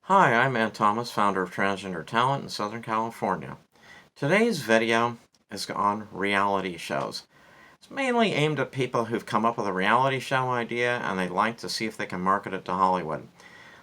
Hi, I'm Ed Thomas, founder of Transgender Talent in Southern California. Today's video is on reality shows. It's mainly aimed at people who've come up with a reality show idea and they'd like to see if they can market it to Hollywood.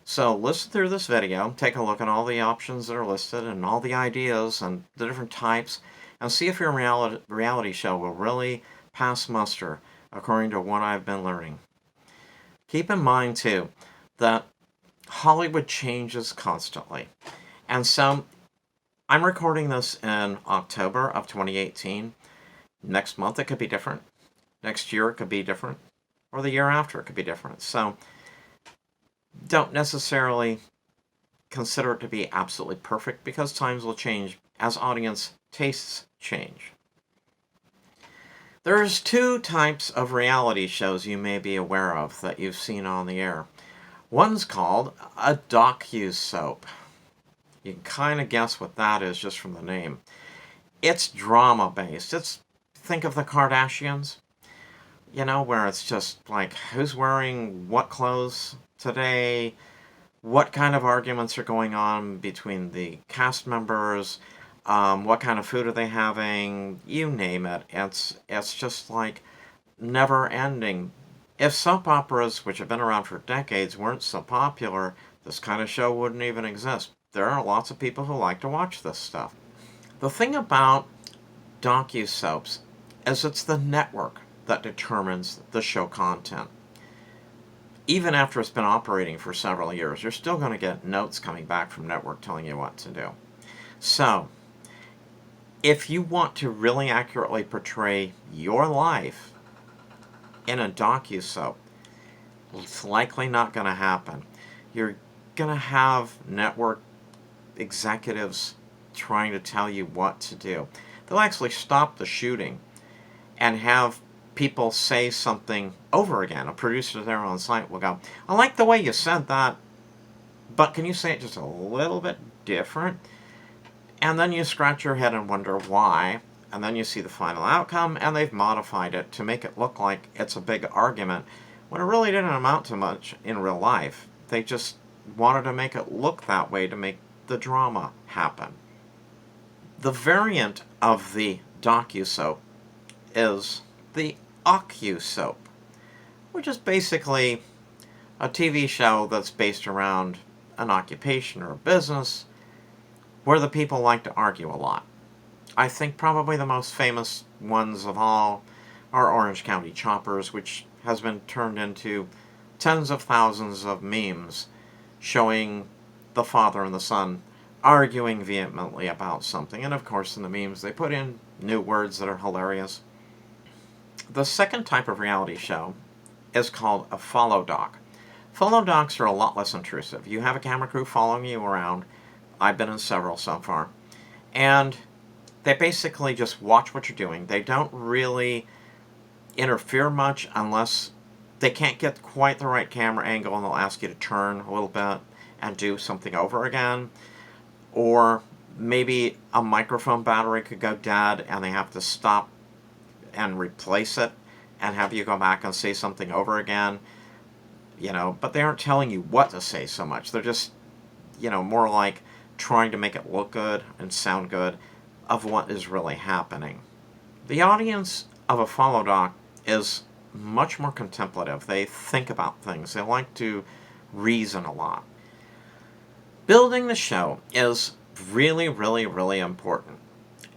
So listen through this video, take a look at all the options that are listed and all the ideas and the different types, and see if your reality show will really pass muster according to what I've been learning. Keep in mind, too, that Hollywood changes constantly. And so I'm recording this in October of 2018. Next month it could be different. Next year it could be different. Or the year after it could be different. So don't necessarily consider it to be absolutely perfect because times will change as audience tastes change. There's two types of reality shows you may be aware of that you've seen on the air. One's called a docu-soap. You can kind of guess what that is just from the name. It's drama-based. Think of the Kardashians, where it's just like who's wearing what clothes today, what kind of arguments are going on between the cast members, what kind of food are they having, you name it. It's just like never ending. If soap operas, which have been around for decades, weren't so popular, this kind of show wouldn't even exist. There are lots of people who like to watch this stuff. The thing about docu-soaps is it's the network that determines the show content. Even after it's been operating for several years, you're still going to get notes coming back from network telling you what to do. So, if you want to really accurately portray your life in a docu-soap, it's likely not going to happen. You're going to have network executives trying to tell you what to do. They'll actually stop the shooting and have people say something over again. A producer there on site will go, I like the way you said that, but can you say it just a little bit different? And then you scratch your head and wonder why. And then you see the final outcome, and they've modified it to make it look like it's a big argument, when it really didn't amount to much in real life. They just wanted to make it look that way to make the drama happen. The variant of the docu-soap is the ocu-soap, which is basically a TV show that's based around an occupation or a business where the people like to argue a lot. I think probably the most famous ones of all are Orange County Choppers, which has been turned into tens of thousands of memes showing the father and the son arguing vehemently about something. And of course, in the memes, they put in new words that are hilarious. The second type of reality show is called a follow doc. Follow docs are a lot less intrusive. You have a camera crew following you around. I've been in several so far. And they basically just watch what you're doing. They don't really interfere much unless they can't get quite the right camera angle, and they'll ask you to turn a little bit and do something over again. Or maybe a microphone battery could go dead and they have to stop and replace it and have you go back and say something over again. But they aren't telling you what to say so much. They're just, more like trying to make it look good and sound good of what is really happening. The audience of a follow doc is much more contemplative. They think about things. They like to reason a lot. Building the show is really, really, really important.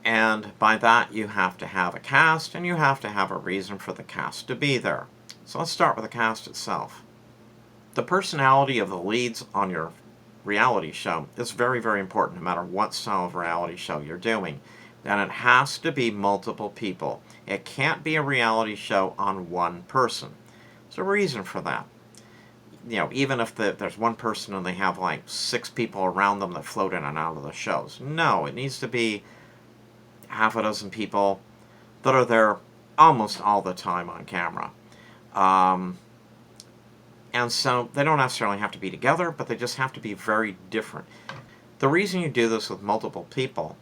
And by that, you have to have a cast, and you have to have a reason for the cast to be there. So let's start with the cast itself. The personality of the leads on your reality show is very, very important no matter what style of reality show you're doing. And it has to be multiple people. It can't be a reality show on one person. There's a reason for that. Even if there's one person and they have like 6 people around them that float in and out of the shows. No, it needs to be half a dozen people that are there almost all the time on camera. And so they don't necessarily have to be together, but they just have to be very different. The reason you do this with multiple people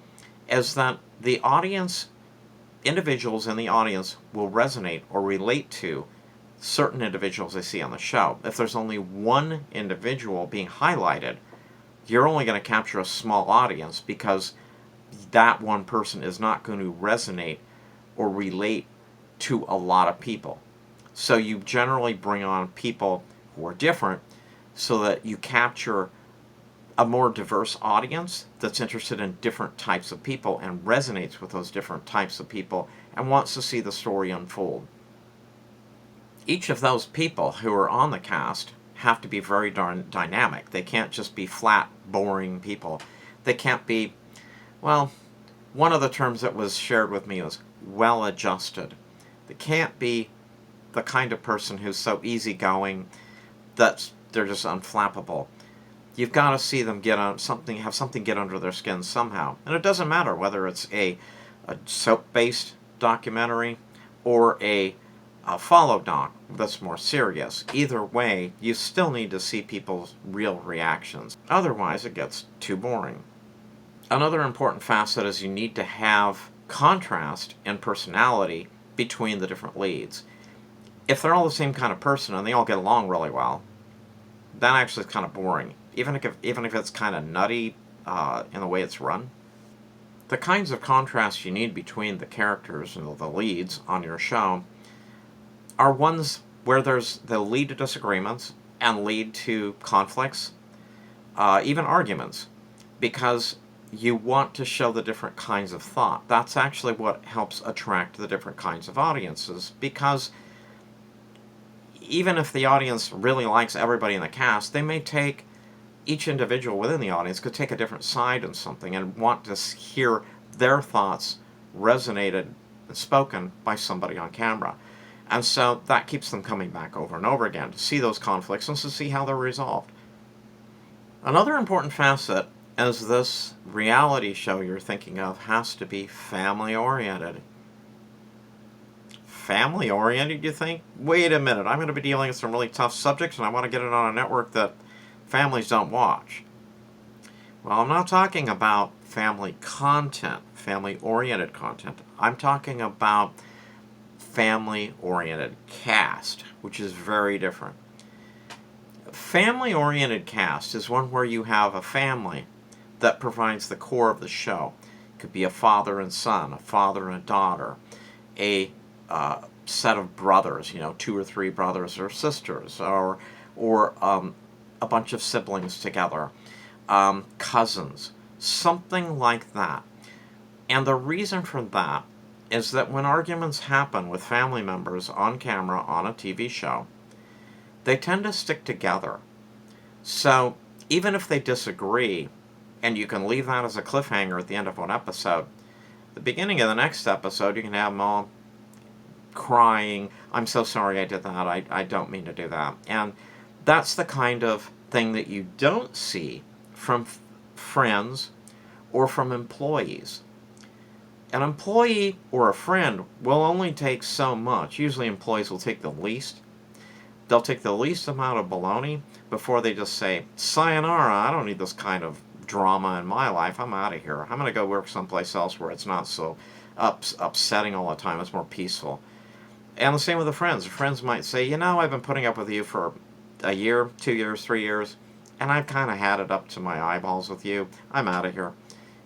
is that the audience, individuals in the audience, will resonate or relate to certain individuals they see on the show. If there's only one individual being highlighted, you're only going to capture a small audience because that one person is not going to resonate or relate to a lot of people. So you generally bring on people who are different so that you capture a more diverse audience that's interested in different types of people and resonates with those different types of people and wants to see the story unfold. Each of those people who are on the cast have to be very dynamic. They can't just be flat, boring people. They can't be, well, one of the terms that was shared with me was well-adjusted. They can't be the kind of person who's so easygoing that they're just unflappable. You've got to see them have something get under their skin somehow. And it doesn't matter whether it's a soap-based documentary or a follow doc that's more serious. Either way, you still need to see people's real reactions. Otherwise, it gets too boring. Another important facet is you need to have contrast in personality between the different leads. If they're all the same kind of person and they all get along really well, that actually is kind of boring. Even if it's kind of nutty in the way it's run. The kinds of contrast you need between the characters and the leads on your show are ones where they'll lead to disagreements and lead to conflicts, even arguments, because you want to show the different kinds of thought. That's actually what helps attract the different kinds of audiences, because even if the audience really likes everybody in the cast, they may take, each individual within the audience could take a different side in something and want to hear their thoughts resonated and spoken by somebody on camera. And so that keeps them coming back over and over again to see those conflicts and to see how they're resolved. Another important facet is this reality show you're thinking of has to be family-oriented. Family-oriented, you think? Wait a minute, I'm going to be dealing with some really tough subjects and I want to get it on a network that families don't watch. Well, I'm not talking about family content, family-oriented content. I'm talking about family-oriented cast, which is very different. Family-oriented cast is one where you have a family that provides the core of the show. It could be a father and son, a father and a daughter, a set of brothers, 2 or 3 brothers or sisters, or a bunch of siblings together, cousins, something like that. And the reason for that is that when arguments happen with family members on camera on a TV show, they tend to stick together. So even if they disagree, and you can leave that as a cliffhanger at the end of one episode, the beginning of the next episode you can have them all crying, I'm so sorry I did that, I don't mean to do that. And that's the kind of thing that you don't see from friends or from employees. An employee or a friend will only take so much. Usually employees will take the least. They'll take the least amount of baloney before they just say, sayonara, I don't need this kind of drama in my life, I'm out of here. I'm going to go work someplace else where it's not so upsetting all the time, it's more peaceful. And the same with the friends. The friends might say, I've been putting up with you for a year, 2 years, 3 years, and I've kind of had it up to my eyeballs with you. I'm out of here.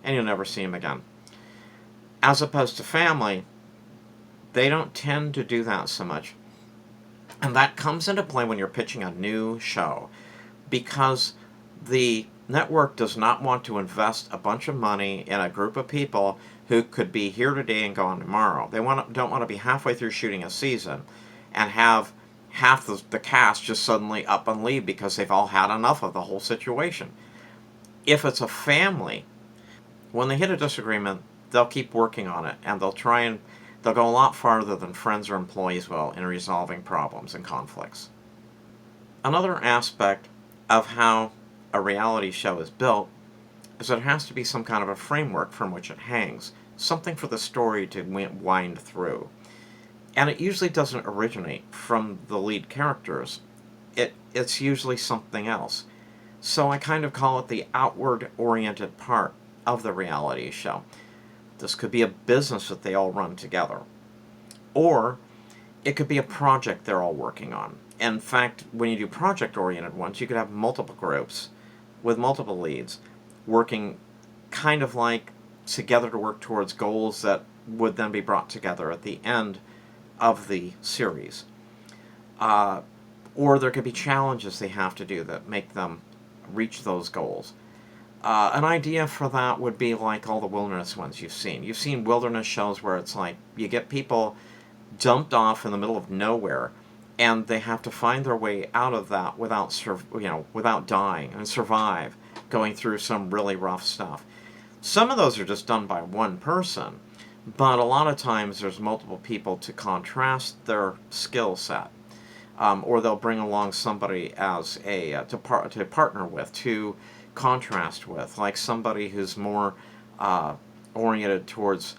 And you'll never see him again. As opposed to family, they don't tend to do that so much. And that comes into play when you're pitching a new show, because the network does not want to invest a bunch of money in a group of people who could be here today and gone tomorrow. They don't want to be halfway through shooting a season and have half the cast just suddenly up and leave because they've all had enough of the whole situation. If it's a family, when they hit a disagreement, they'll keep working on it, and they'll go a lot farther than friends or employees will in resolving problems and conflicts. Another aspect of how a reality show is built is that it has to be some kind of a framework from which it hangs, something for the story to wind through. And it usually doesn't originate from the lead characters. It's usually something else. So I kind of call it the outward-oriented part of the reality show. This could be a business that they all run together. Or it could be a project they're all working on. In fact, when you do project-oriented ones, you could have multiple groups with multiple leads, working kind of like together to work towards goals that would then be brought together at the end of the series. Or there could be challenges they have to do that make them reach those goals. An idea for that would be like all the wilderness ones you've seen. You've seen wilderness shows where it's like you get people dumped off in the middle of nowhere, and they have to find their way out of that without dying and survive going through some really rough stuff. Some of those are just done by one person, but a lot of times there's multiple people to contrast their skill set. Or they'll bring along somebody as to partner with, to contrast with, like somebody who's more oriented towards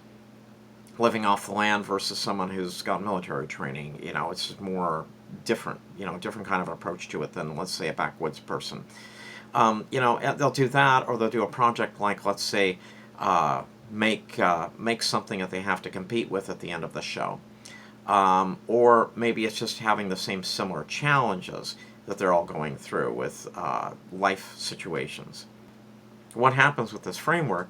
living off the land versus someone who's got military training. It's more different, different kind of approach to it than, let's say, a backwoods person. They'll do that, or they'll do a project like, let's say, make something that they have to compete with at the end of the show. Or maybe it's just having the same similar challenges that they're all going through with life situations. What happens with this framework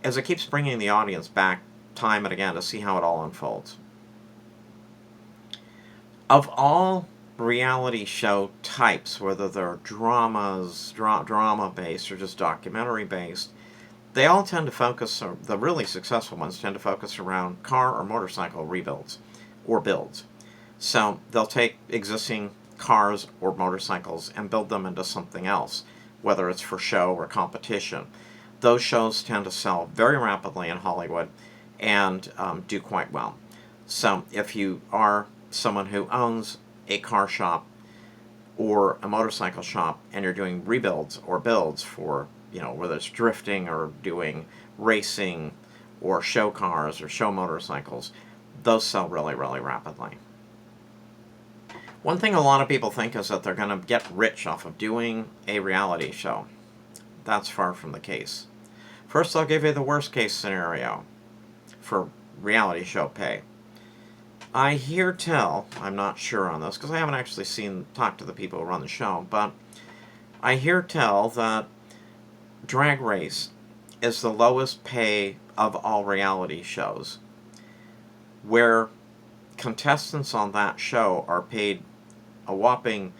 is it keeps bringing the audience back time and again to see how it all unfolds. Of all reality show types, whether they're drama-based or just documentary-based, they all tend to focus, or the really successful ones tend to focus around car or motorcycle rebuilds or builds. So they'll take existing cars or motorcycles and build them into something else, whether it's for show or competition. Those shows tend to sell very rapidly in Hollywood and do quite well. So if you are someone who owns a car shop or a motorcycle shop and you're doing rebuilds or builds for, whether it's drifting or doing racing or show cars or show motorcycles, those sell really, really rapidly. One thing a lot of people think is that they're going to get rich off of doing a reality show. That's far from the case. First, I'll give you the worst case scenario for reality show pay. I hear tell, I'm not sure on this because I haven't actually talked to the people who run the show, but I hear tell that Drag Race is the lowest pay of all reality shows, where contestants on that show are paid a whopping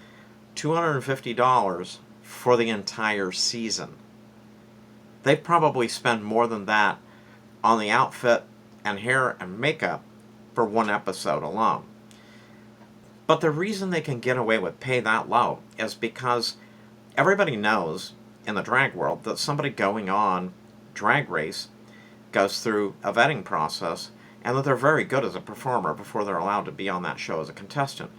$250 for the entire season. They probably spend more than that on the outfit and hair and makeup for one episode alone. But the reason they can get away with pay that low is because everybody knows in the drag world that somebody going on Drag Race goes through a vetting process and that they're very good as a performer before they're allowed to be on that show as a contestant.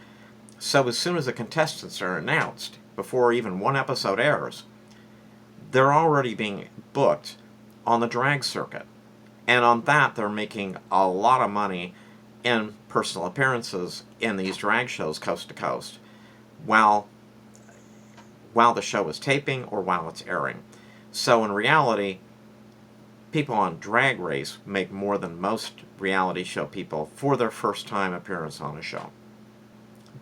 So as soon as the contestants are announced, before even one episode airs, they're already being booked on the drag circuit. And on that, they're making a lot of money in personal appearances in these drag shows coast to coast, while the show is taping or while it's airing. So in reality, people on Drag Race make more than most reality show people for their first time appearance on a show.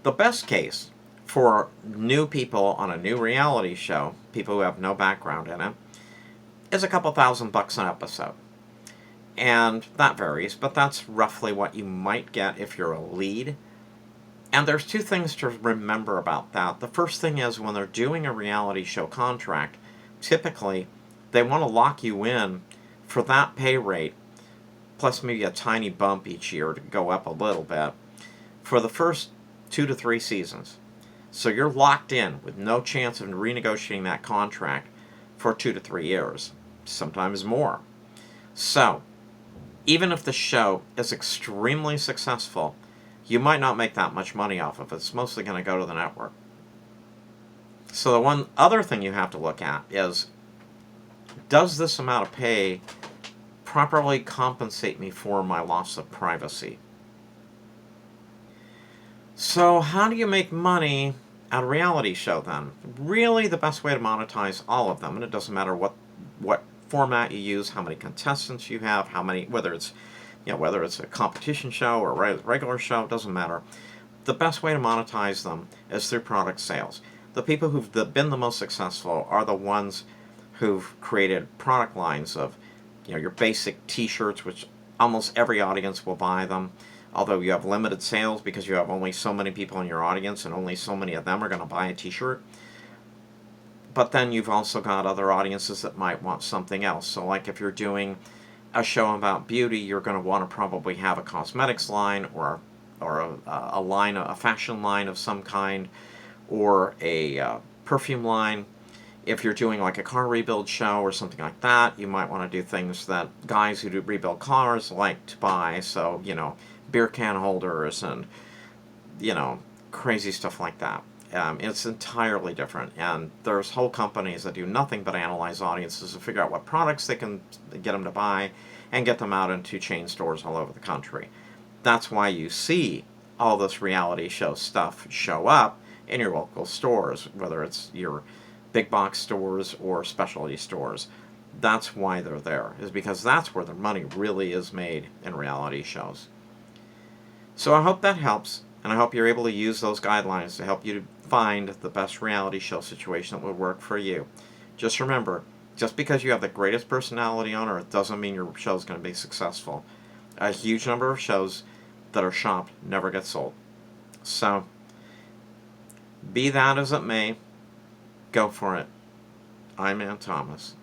The best case for new people on a new reality show, people who have no background in it, is a couple $1,000 an episode. And that varies, but that's roughly what you might get if you're a lead. And there's two things to remember about that. The first thing is when they're doing a reality show contract, typically they want to lock you in for that pay rate, plus maybe a tiny bump each year to go up a little bit, for the first 2 to 3 seasons. So you're locked in with no chance of renegotiating that contract for 2 to 3 years, sometimes more. So, even if the show is extremely successful, you might not make that much money off of it. It's mostly going to go to the network. So the one other thing you have to look at is, does this amount of pay properly compensate me for my loss of privacy? So how do you make money at a reality show then? Really the best way to monetize all of them, and it doesn't matter what format you use, how many contestants you have, whether it's a competition show or a regular show, it doesn't matter. The best way to monetize them is through product sales. the people who've been the most successful are the ones who've created product lines of, your basic t-shirts, which almost every audience will buy them, although you have limited sales because you have only so many people in your audience and only so many of them are going to buy a t-shirt. But then you've also got other audiences that might want something else. So like if you're doing a show about beauty, you're going to want to probably have a cosmetics line or a line, a fashion line of some kind, or a perfume line. If you're doing like a car rebuild show or something like that, you might want to do things that guys who do rebuild cars like to buy. So, beer can holders and, crazy stuff like that. It's entirely different, and there's whole companies that do nothing but analyze audiences to figure out what products they can get them to buy and get them out into chain stores all over the country. That's why you see all this reality show stuff show up in your local stores, whether it's your big box stores or specialty stores. That's why they're there, is because that's where the money really is made in reality shows. So I hope that helps, and I hope you're able to use those guidelines to help you to find the best reality show situation that would work for you. Just remember, just because you have the greatest personality on earth doesn't mean your show is going to be successful. A huge number of shows that are shopped never get sold. So, be that as it may, go for it. I'm Ann Thomas.